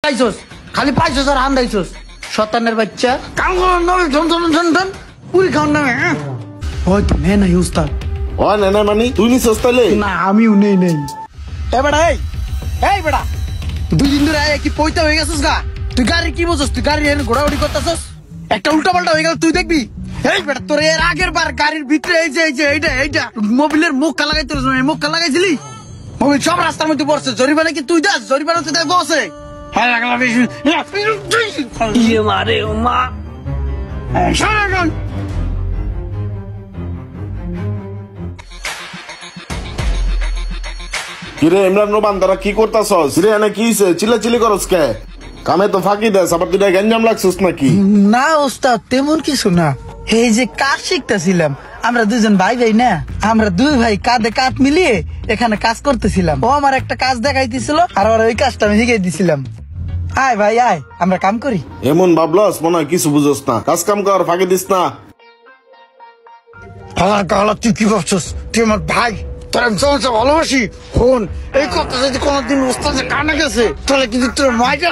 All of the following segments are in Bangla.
পাইছস খালি পাইছস আর হান্দাইছস শতানের বাচ্চা কাম করার নামে ঠন পুরি খাওয়ার নামে হয়তো নেই নাই উস্তাদ না মানে তুই নিছস তাইলে? না আমিও নেই এ বেড়া এই বেড়া 2 দিন ধরে কি পয়তা হয়ে গেছিস গা? তুই গাড়ি কি বুঝছস? তুই গাড়ি এনে ঘোরাঘুরি করতেছস, একটা উল্টা পাল্টা হয়ে গেল তুই দেখবি। এই বেটা তোর এর আগের বার গাড়ির ভিতরে এই যে এইটা মোবিলের মুখটা লাগাইতে মুখটা লাগাইছিলি, মোবিল সব রাস্তার মধ্যে পড়ছে। জরিমানা কি তুই দাস? জরিমানা তুই দেয় বসে মারে মা কিরে ইমরান রোমান তারা কি করতাছস? রে এনে কি হইছে? চিল্লাচিল্লি করস কে? কামে তো ফাঁকি দেস, আবার তুই গঞ্জাম লাগছিস নাকি? না ওস্তাদ তেমন কিছু না, এই যে কাজ শিখতেছিলাম। আমরা দুজন ভাই না, আমরা দুই ভাই কাঁধে কাঁধ মিলিয়ে এখানে কাজ করতেছিলাম। ও আমার একটা কাজ দেখাইতেছিল আর ওর ওই কাজটা আমি শিখাই দিছিলাম। আয় ভাই আয়, আমরা কাম করি। এমন ভাবলস মনে হয় কিছু বুঝোস না, কাজ কাম কর, ফাঁকি দিস না। তুই কি ভাবছিস? তুই আমার ভাই, তোর আমি ভালোবাসি। হন এই কথা যদি কোনদিন ওস্তাদে কানে গেছে তাহলে কিন্তু তোর মাইটা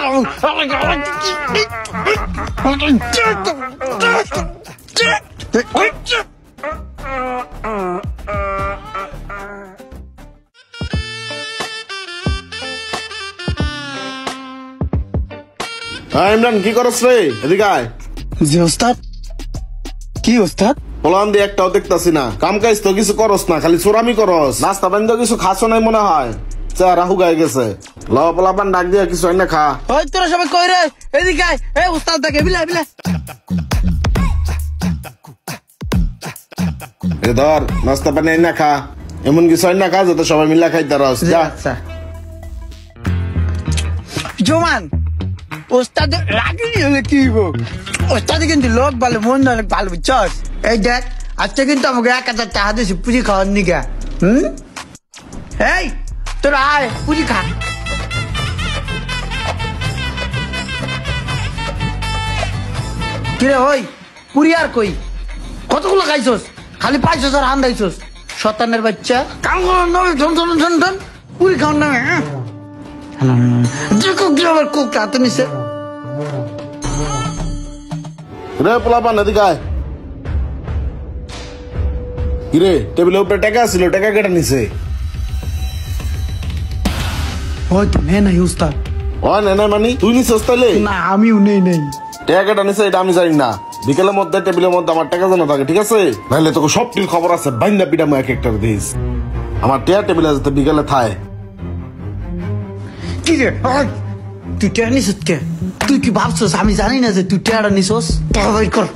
ইমরান কি করস রে? এদিকে আয়। জি ওস্তাদ। কি ওস্তাদ? পোলান দিয়ে একটাও দেখতাছি না, কাম কাজ তো কিছু করস না, খালি চোরামি করস। নাস্তা পানি তো কিছু খাস নাই মনে হয়, চা রাহু গায়ে গেছে। ল পোলাপান ডাক দিয়ে কিছু না খা। ওই তোরা সবাই কই রে? এদিকে আয়। এই ওস্তাদ দেখে বিলা এ ধর নাস্তা পানি না খা, এমন কিছু না খা যাতে সবাই মিলা খাইতে রস। যা আচ্ছা জোমান ওস্তাদ রাগি হলে কি হইব? ওস্তাদ কিন্তু লোক ভালো, মন অনেক ভালো, বুঝছস? এই দেখ আজকে কিন্তু আমাকে 1000 টাকা দিয়েছি পুরি খাওয়ার নিগা। এই তোরা আয় পুরি খা। কিরে হই পুরি আর কই? কতগুলো খাইছস? খালি পাইছস আর হান্দাইছস শতানের বাচ্চা। কাম করার নামে ঠন পুরি খাওয়ার নামে আবার কোক হাতে নিছে। রে পোলাপান এদিকে আয়। কিরে টেবিলের উপরে টাকা ছিল, টাকা কেটে নিছে? হয়তো নেই নাই উস্তাদ। না মানে তুই নিছস তাইলে? না আমিও নেই টাকা কেটে নিছে এটা আমি জানি না। বিকেলের মধ্যে টেবিলের মধ্যে আমার টাকা যেন থাকে, ঠিক আছে? নাহলে তোকে সবটির খবর আছে, বাইন্দা পিটামো এক একটা দিস। আমার টেবিলে যাতে বিকেলে থায়। কি রে তুই টেয়া নিছিস কে? তুই কি ভাবছস আমি জানি না যে তুই টেয়াটা নিছস? টাকা বের কর।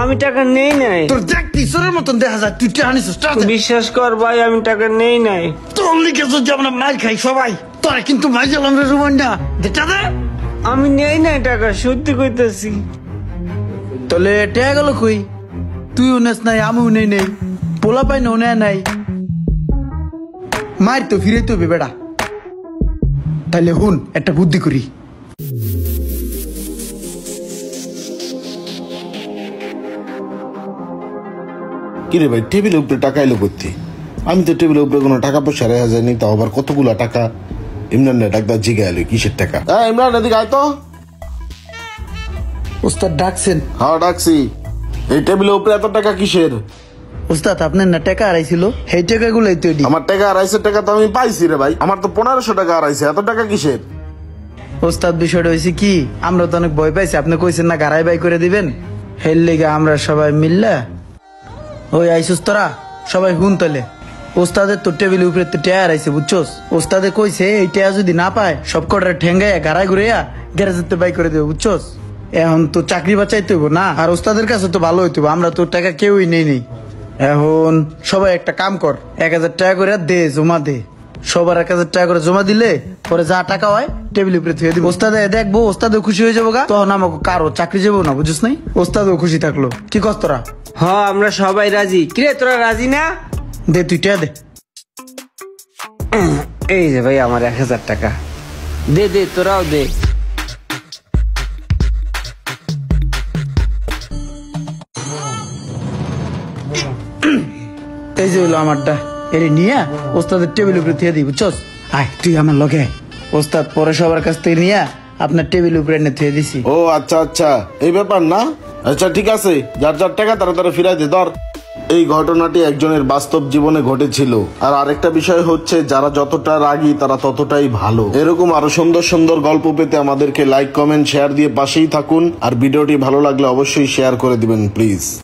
আমি টাকা নেই নাই। তোর দেখ কিশোরের মতন দেখা যায় তুই টেয়া নিছস। বিশ্বাস কর ভাই আমি টাকা নেই নাই। তোর লিখে যদি আমরা মাল খাই সবাই, তোরা কিন্তু মাই গেলাম রে রুমান না। দেখা দে আমি নেই নাই টাকা, সত্যি কইতেছি। তাহলে টেয়া গেল কই? তুইও নেস নাই, আমিও নেই, পোলা পাই নো নাই। মার তো ফিরে তো বেটা। তাহলে হুন একটা বুদ্ধি করি। কিরে ভাই টেবিলের উপরে টাকা এলো করতে? আমি তো টেবিলের উপরে কোনো টাকা পয়সা রেখা যায়নি, তাও আবার কতগুলো টাকা। ইমরান ডাক্তার জিগে এলো কিসের টাকা? ইমরান এদিকে আয় তো। ওস্তাদ ডাকছেন? হ্যাঁ ডাকছি। এই টেবিলের উপরে এত টাকা কিসের? ওস্তাদ আপনার না টাকা হারাইছিল, সেই টাকাগুলোই তো। আমার টাকা 250 টাকা তো আমি পাইছি রে ভাই, আমার তো 1500 টাকা হারাইছে, এত টাকা কিসের? ওস্তাদ বিষয়টা হয়েছে কি, আমরা তো অনেক ভয় পাইছি, আপনি কইছেন না গাড়াই বাই করে দিবেন, হের লেগে আমরা সবাই মিললা ওই আইসুস। তোরা সবাই হুন তাহলে ওস্তাদের তো টেবিলের উপরে তো টেয়া হারাইছে, বুঝছস? ওস্তাদে কইছে এই টেয়া যদি না পায় সব কটার ঠেঙ্গাইয়া গাড়াই ঘুরাইয়া গ্যারেজের বাই করে দেবে, বুঝছস? এখন তো চাকরি বাঁচাইতে হইব না, আর ওস্তাদের কাছে তো ভালো হইতে হইব। আমরা তো টাকা কেউই নেই। এখন সবাই একটা কাম কর, 1000 টাকা করে দে, জমা দে। সবার 1000 টাকা করে জমা দিলে পরে যা টাকা হয় টেবিলের উপরে থুয়ে দিব। ওস্তাদে দেখবো, ওস্তাদও খুশি হয়ে যাবো গা, তখন আমাকে কারো চাকরি যাবো না, বুঝছিস নাই? ওস্তাদও খুশি থাকলো। কি কস তোরা? হ্যাঁ আমরা সবাই রাজি। কিরে তোরা রাজি না? দে তুই টাকা দে। এই যে ভাই আমার 1000 টাকা দে দে, তোরাও দে। এই যে হলো আমারটা, এর নিয়ে ওস্তাদের টেবিলের উপরে থুয়ে দিই, বুঝছস? আয় তুই আমার লগে। ওস্তাদ পরে সবার কাছ থেকে নিয়ে আপনার টেবিল উপরে এনে থুয়ে দিছি। ও আচ্ছা আচ্ছা, এই ব্যাপার না? আচ্ছা ঠিক আছে, যার যার টাকা তাড়াতাড়ি ফিরাই দে ধর। এই ঘটনাটি একজনের বাস্তব জীবনে ঘটেছিল। আর আরেকটা বিষয় হচ্ছে, যারা যতটা রাগী তারা ততটাই ভালো। এরকম আরো সুন্দর সুন্দর গল্প পেতে আমাদেরকে লাইক, কমেন্ট, শেয়ার দিয়ে পাশেই থাকুন। আর ভিডিওটি ভালো লাগলে অবশ্যই শেয়ার করে দিবেন প্লিজ।